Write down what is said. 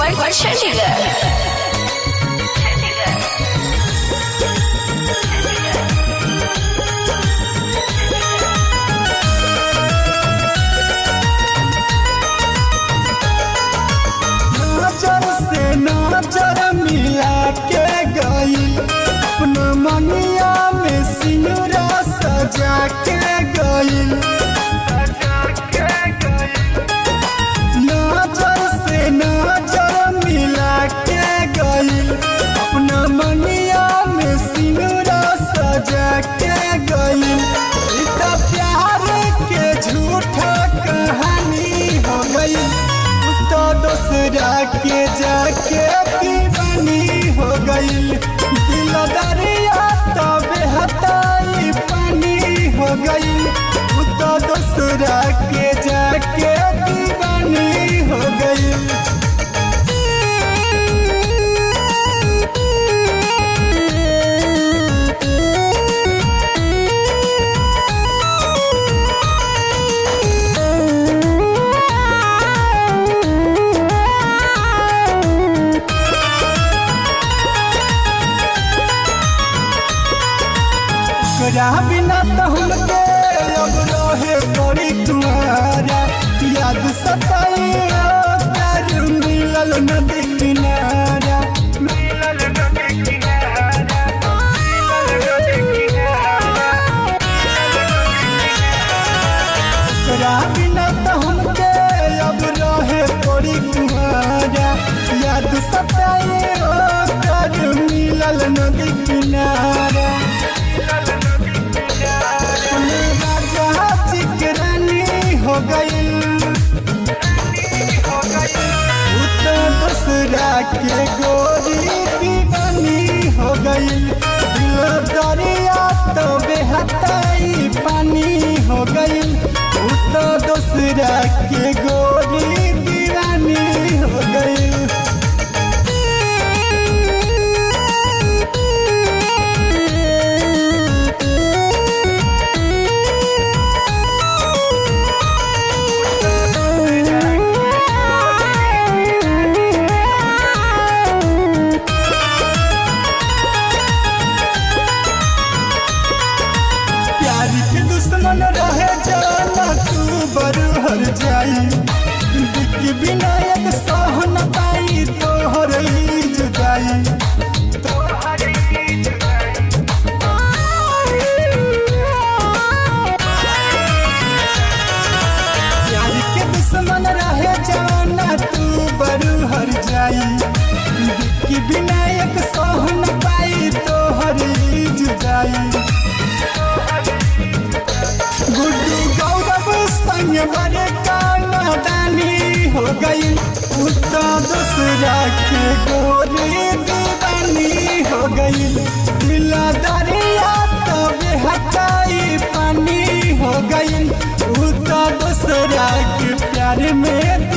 पर चंडीगढ़। नजर मिला के गई अपना मनिया में सिंदूरा सजा के गई। नजर से नजर मिला के गई अपना मनिया में सिंदूरा सजा के गई। इतना प्यार के झूठा कहानी हो गई तो दूसरा के जाके दीवानी हो गई। दिल दरिया तब हताई पानी हो गई तो दूसरा के जाके दीवानी हो गई। बिना तो हमके अब रहे बड़ी तुम्हारा याद सताई प्यार मिलल नदी किनारा। बिना तो हमके अब रहे बड़ी तुम्हारा याद सताई प्यार मिलल नदी किनारा। हो गई दूसरा के गोरी दीवानी हो गई। दिल दरिया तो बेहताई पानी हो गई तो दूसरा के गोरी दीवानी हो गई। दुश्मन रहे जाना तू बरहर जाई बिक विनायक सह न पाई तोहर ही जुदाई। प्यार के दुश्मन रहे जाना तू बरहर जाई बिक विनायक सह न पाई तोहर ही जुदाई। गुड्डू गौरव संग बड़े कानादानी हो गई तो दूसरा के गोरी दीवानी हो गई। दिल दरिया तो बेहताई पानी हो गई तो दूसरा के प्यार में